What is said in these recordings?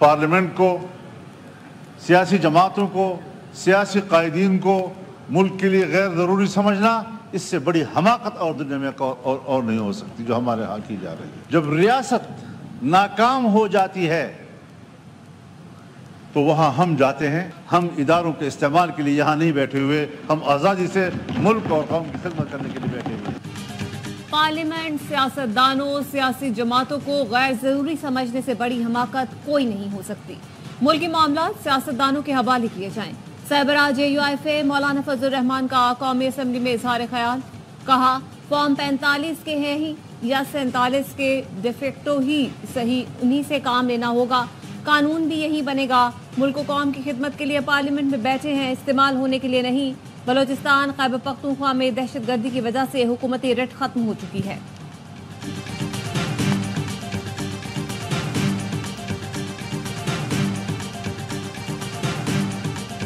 Parliament को, सियासी जमातों को, सियासी कायदीन को मुल्क के लिए गैर ज़रूरी समझना, इससे बड़ी हमाकत और दुनिया में और नहीं हो सकती जो हमारे यहाँ की जा रही है। जब रियासत नाकाम हो जाती है तो वहाँ हम जाते हैं। हम इदारों के इस्तेमाल के लिए यहाँ नहीं बैठे हुए, हम आज़ादी से मुल्क और कौम की खिदमत करने के लिए बैठे हुए। पार्लियामेंट, सियासतदानों, सियासी जमातों को गैर जरूरी समझने से बड़ी हमाकत कोई नहीं हो सकती। मुल्की मामला सियासतदानों के हवाले किए जाएं। सरबराह JUIFA मौलाना फजल रहमान का कौमी असम्बली में इजहार ख्याल। कहा, फॉर्म 45 के हैं ही या 47 के डिफेक्टो ही सही, उन्हीं से काम लेना होगा। कानून भी यही बनेगा। मुल्क कौम की खिदमत के लिए पार्लियामेंट में बैठे हैं, इस्तेमाल होने के लिए नहीं। बलोचिस्तान, खैबर पख्तूनख्वा में दहशतगर्दी की वजह से हुकूमती रिट खत्म हो चुकी है।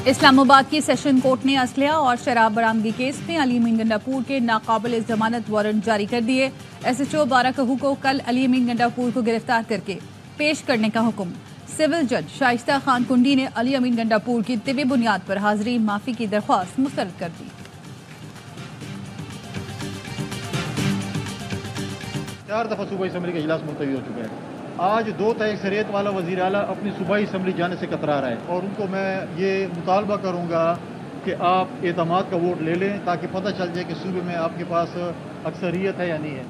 इस्लामाबाद की सेशन कोर्ट ने असलहा और शराब बरामदगी केस में अली अमीन गंडापुर के नाकाबिल जमानत वारंट जारी कर दिए। SHO बारा कहू को कल अली अमीन गंडापुर को गिरफ्तार करके पेश करने का हुक्म। सिविल जज शाइस्ता खान कुंडी ने अली अमीन गंडापुर की तिबी बुनियाद पर हाजिरी माफी की दरख्वास्त मुस्तरद कर दी। 4 दफा सूबाई असम्बली का इजलास मुलतवी हो चुका है। आज 2 तय अक्सरियत वाला वज़ीर आला अपनी सूबाई असम्बली जाने से कतरा रहा है और उनको मैं ये मुतालबा करूँगा कि आप एतमाद का वोट ले लें ताकि पता चल जाए कि सूबे में आपके पास अक्सरियत है या नहीं है।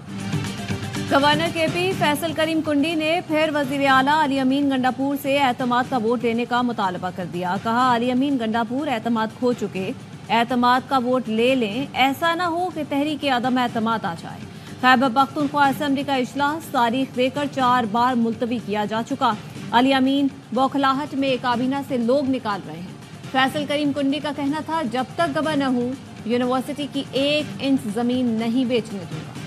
गवर्नर KP फैसल करीम कुंडी ने फिर वजीर आला अली अमीन गंडापुर से एतमाद का वोट लेने का मुतालबा कर दिया। कहा, अली अमीन गंडापुर एतमाद खो चुके, एतमाद का वोट ले लें, ऐसा ना हो कि तहरीक अदम एतमाद आ जाए। खैबर पख्तूनख्वा असम्बली का इजलास तारीख देकर 4 बार मुलतवी किया जा चुका। अली अमीन बौखलाहट में काबीना से लोग निकाल रहे हैं। फैसल करीम कुंडी का कहना था, जब तक गवर्नर हूँ यूनिवर्सिटी की 1 इंच जमीन नहीं बेचने दूंगा।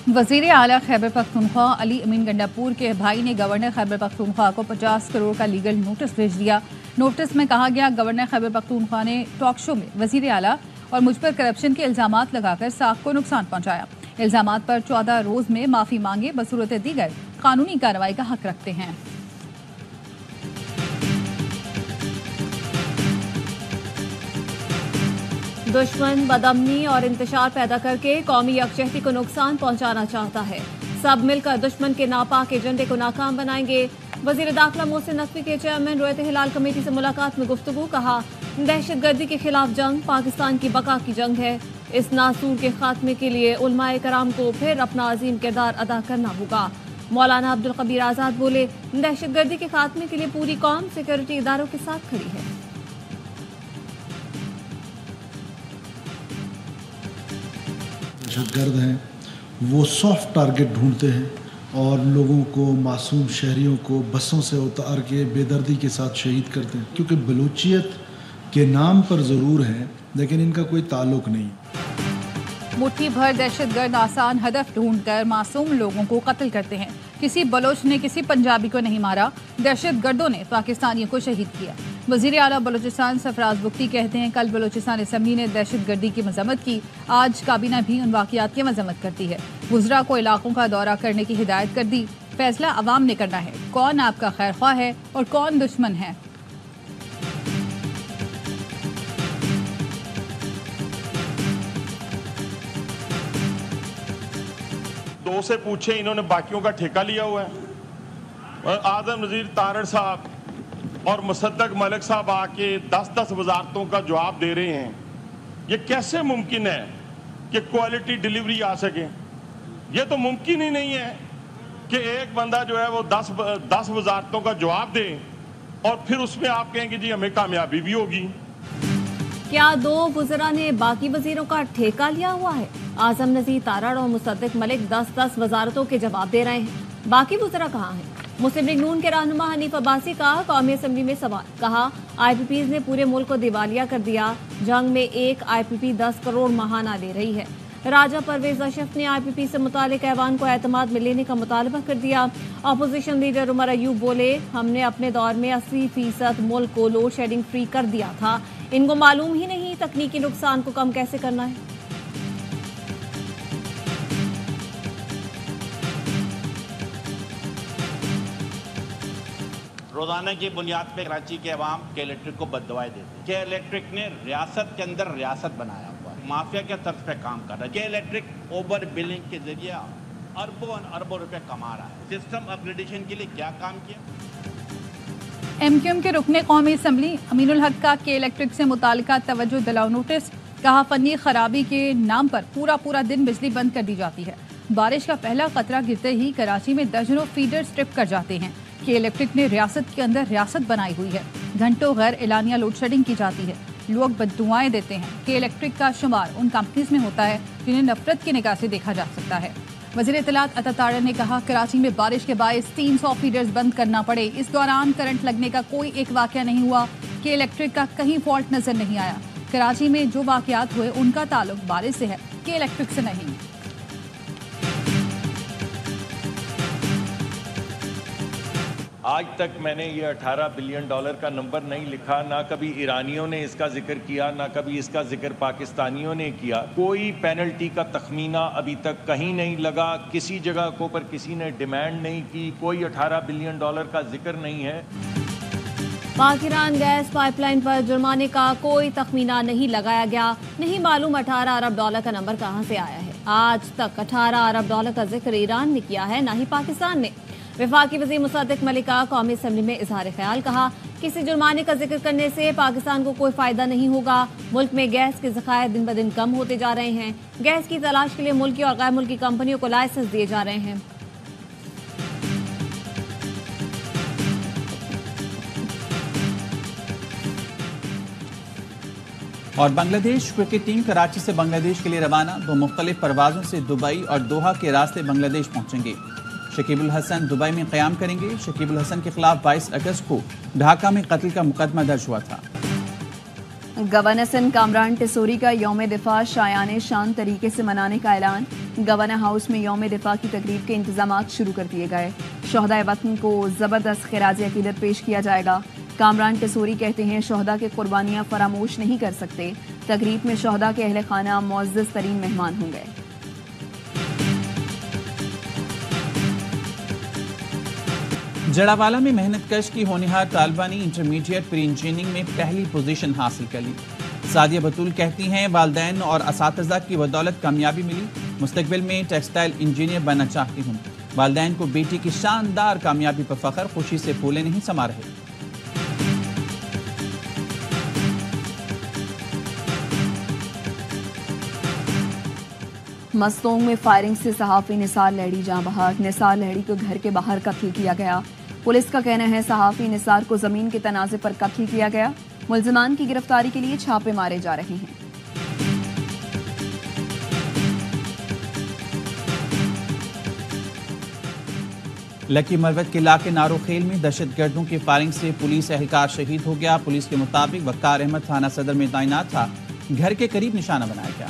वज़ीर आला खैबर पख्तूनख्वा अली अमीन गंडापुर के भाई ने गवर्नर खैबर पख्तूनख्वा को 50 करोड़ का लीगल नोटिस भेज दिया। नोटिस में कहा गया, गवर्नर खैबर पख्तूनख्वा ने टॉक शो में वज़ीर आला और मुझ पर करप्शन के इल्जामात लगाकर साख को नुकसान पहुंचाया। इल्जामात पर 14 रोज में माफी मांगे, बसूरत दीगर कानूनी कार्रवाई का हक रखते हैं। दुश्मन बदअमनी और इंतशार पैदा करके कौमी यकजहती को नुकसान पहुंचाना चाहता है। सब मिलकर दुश्मन के नापाक एजेंडे को नाकाम बनाएंगे। वजीर दाखिला मोहसिन नकवी के चेयरमैन रोयत हिलाल कमेटी से मुलाकात में गुफ्तगू। कहा, दहशतगर्दी के खिलाफ जंग पाकिस्तान की बका की जंग है। इस नासूर के खात्मे के लिए उलमाए कराम को फिर अपना अजीम किरदार अदा करना होगा। मौलाना अब्दुल कबीर आजाद बोले, दहशतगर्दी के खात्मे के लिए पूरी कौम सिक्योरिटी इदारों के साथ खड़ी है। दहशतगर्द हैं वो सॉफ्ट टारगेट ढूंढते हैं और लोगों को, मासूम शहरियों को बसों से उतार के बेदर्दी के साथ शहीद करते हैं, क्योंकि बलूचियत के नाम पर ज़रूर है लेकिन इनका कोई ताल्लुक नहीं। मुट्ठी भर दहशतगर्द आसान हदफ ढूंढकर मासूम लोगों को कत्ल करते हैं। किसी बलोच ने किसी पंजाबी को नहीं मारा, दहशतगर्दों ने पाकिस्तानियों को शहीद किया। वज़ीर आला बलोचिस्तान सरफराज बुख्ती कहते हैं, कल बलोचिस्तान असम्बली ने दहशतगर्दी की मजम्मत की, आज काबीना भी उन वाक़ियात की मजम्मत करती है। गुजरा को इलाकों का दौरा करने की हिदायत कर दी। फैसला अवाम ने करना है, कौन आपका खैर ख्वाह है और कौन दुश्मन है। दो से पूछे, इन्होंने बाकियों का ठेका लिया हुआ है। आजम नज़ीर तारड़ साहब और मुसद्दक मलिक साहब आके 10-10 वजारतों का जवाब दे रहे हैं। ये कैसे मुमकिन है कि क्वालिटी डिलीवरी आ सके? ये तो मुमकिन ही नहीं है कि एक बंदा जो है वो 10 वजारतों का जवाब दे और फिर उसमें आप कहेंगे जी हमें कामयाबी भी होगी। क्या 2 वज़रा ने बाकी वजीरों का ठेका लिया हुआ है? आजम नज़ीर तारड़ और मुसद्दक मलिक 10-10 वजारतों के जवाब दे रहे हैं, बाकी वज़रा कहाँ हैं? मुस्लिम लीग नून के रहनुमा हनीफ अब्बासी का कौमी असम्बली में सवाल। कहा, IPPs ने पूरे मुल्क को दिवालिया कर दिया। जंग में एक IPP 10 करोड़ महाना ले रही है। राजा परवेज अशरफ ने IPP से मुतालिक ऐवान को एतमाद में लेने का मुतालबा कर दिया। अपोजिशन लीडर उमर अयूब बोले, हमने अपने दौर में 80% मुल्क को लोड शेडिंग फ्री कर दिया था। इनको मालूम ही नहीं तकनीकी नुकसान को कम कैसे करना है। रोजाना की बुनियाद पे कराची के अवाम के इलेक्ट्रिक को बददुआएं देते हैं। के इलेक्ट्रिक ने रियासत के अंदर रियासत बनाया हुआ है, माफिया के तर्ज पे काम कर रहा है। के इलेक्ट्रिक ओवर बिलिंग के जरिए अरबों और अरबों रुपए कमा रहा है। सिस्टम अपग्रेडेशन के लिए क्या काम किया? MQM के रुकने कौमी असम्बली अमीनुल हक का के इलेक्ट्रिक से मुतालिका तवज्जो दिलाओ नोटिस। कहा, फनी खराबी के नाम पर पूरा दिन बिजली बंद कर दी जाती है। बारिश का पहला खतरा गिरते ही कराची में दर्जनों फीडर स्ट्रिप कर जाते हैं। के इलेक्ट्रिक ने रियासत के अंदर रियासत बनाई हुई है। घंटों गैर एलानिया लोड शेडिंग की जाती है। लोग बद्दुआएं देते हैं। के इलेक्ट्रिक का शुमार उन कंपनीज में होता है जिन्हें नफरत की निगाह से देखा जा सकता है। वज़ीर इत्तलात अता तारड़ ने कहा, कराची में बारिश के बायस 300 फीडर्स बंद करना पड़े। इस दौरान करंट लगने का कोई एक वाकया नहीं हुआ। के इलेक्ट्रिक का कहीं फॉल्ट नजर नहीं आया। कराची में जो वाकयात हुए उनका ताल्लुक बारिश से है, के इलेक्ट्रिक से नहीं। आज तक मैंने ये $18 बिलियन का नंबर नहीं लिखा, ना कभी ईरानियों ने इसका जिक्र किया, ना कभी इसका जिक्र पाकिस्तानियों ने किया। कोई पेनल्टी का तखमीना अभी तक कहीं नहीं लगा, किसी जगह को पर किसी ने डिमांड नहीं की, कोई $18 बिलियन का जिक्र नहीं है। पाक ईरान गैस पाइपलाइन पर जुर्माने का कोई तखमीना नहीं लगाया गया। नहीं मालूम $18 अरब का नंबर कहां से आया है। आज तक $18 अरब का जिक्र ईरान ने किया है, ना ही पाकिस्तान ने। वफाकी वज़ीर मुसद्दिक मलिका कौमी असम्बली में इजहार ख्याल, कहा, किसी जुर्माने का जिक्र करने से पाकिस्तान को कोई फायदा नहीं होगा। मुल्क में गैस के ज़खायर दिन ब दिन कम होते जा रहे हैं। गैस की तलाश के लिए मुल्की और गैर मुल्की कंपनियों को लाइसेंस दिए जा रहे हैं। और बांग्लादेश क्रिकेट टीम कराची से बांग्लादेश के लिए रवाना। 2 मुख्तलिफ परवाजों से दुबई और दोहा के रास्ते बांग्लादेश पहुंचेंगे। शकीबुल हसन दुबई में क़याम करेंगे। शकीबुल हसन के खिलाफ 22 अगस्त को ढाका में कत्ल का मुकदमा दर्ज हुआ था। गवर्नर सिंध कामरान टिसोरी का यौम दिफा शायाने शान तरीके से मनाने का ऐलान। गवर्नर हाउस में यौम दिफा की तकरीब के इंतजामात शुरू कर दिए गए। शोहदाए वतन को ज़बरदस्त खिराज अकीदत पेश किया जाएगा। कामरान टिसोरी कहते हैं, शोहदा के कुर्बानियाँ फरामोश नहीं कर सकते। तकरीब में शोहदा के अहले खाना मुअज़्ज़ज़ तरीन मेहमान होंगे। जड़ावाला में मेहनत कश की होनहार तालिबा ने इंटरमीडिएट प्री इंजीनियरिंग में पहली पोजीशन हासिल कर ली। सादिया बतूल कहती हैं, वालिदैन और असातिज़ा की बदौलत कामयाबी मिली। मुस्तकबिल में टेक्सटाइल इंजीनियर बनना चाहती हूँ। वालिदैन को बेटी की शानदार कामयाबी पर फख्र, खुशी से फूले नहीं समा रहे। मस्तोंग में फायरिंग से सहाफ़ी निसार लहड़ी जाँ बहक। निसार लहड़ी को घर के बाहर कत्ल किया गया। पुलिस का कहना है, सहाफ़ी निसार को जमीन के तनाज़े पर कत्ल किया गया। मुल्ज़िमान की गिरफ्तारी के लिए छापे मारे जा रहे हैं। लकी मरवत के इलाके नारोखेल में दहशतगर्दों की फायरिंग से पुलिस एहलकार शहीद हो गया। पुलिस के मुताबिक वक़ार अहमद थाना सदर में तैनात था। घर के करीब निशाना बनाया गया।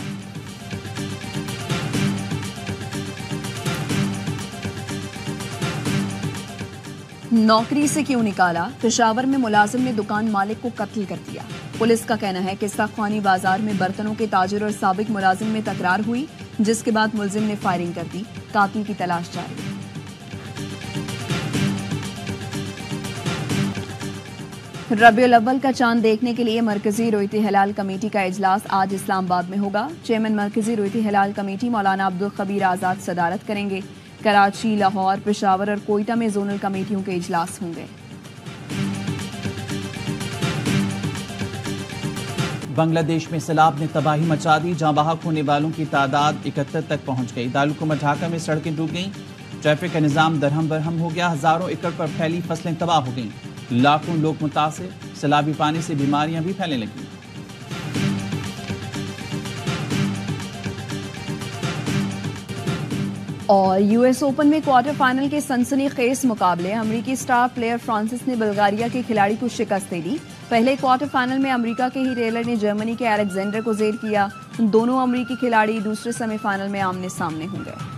नौकरी से क्यों निकाला? पेशावर में मुलाजिम ने दुकान मालिक को कत्ल कर दिया। पुलिस का कहना है कि सख्वानी बाजार में बर्तनों के ताजिर और साबिक मुलाजिम में तकरार हुई, जिसके बाद मुलजिम ने फायरिंग कर दी। कातिल की तलाश जारी। रबीउल अव्वल का चांद देखने के लिए मरकजी रोयती हिलाल कमेटी का इजलास आज इस्लामाबाद में होगा। चेयरमैन मरकजी रोयती हिलाल कमेटी मौलाना अब्दुल खबीर आज़ाद सदारत करेंगे। कराची, लाहौर, पेशावर और कोयटा में जोनल कमेटियों के इजलास होंगे। बांग्लादेश में सैलाब ने तबाही मचा दी। जहां बहक होने वालों की तादाद 71 तक पहुंच गई। दारुलकुमत ढाका में सड़कें डूब गईं। ट्रैफिक का निजाम दरहम बरहम हो गया। हजारों एकड़ पर फैली फसलें तबाह हो गईं। लाखों लोग मुतासिर। सैलाबी पानी से बीमारियां भी फैलने लगीं। और यूएस ओपन में क्वार्टर फाइनल के सनसनीखेज मुकाबले। अमेरिकी स्टार प्लेयर फ्रांसिस ने बल्गारिया के खिलाड़ी को शिकस्त दे दी। पहले क्वार्टर फाइनल में अमेरिका के ही टेलर ने जर्मनी के अलेक्जेंडर को जेर किया। दोनों अमेरिकी खिलाड़ी दूसरे सेमीफाइनल में आमने सामने होंगे।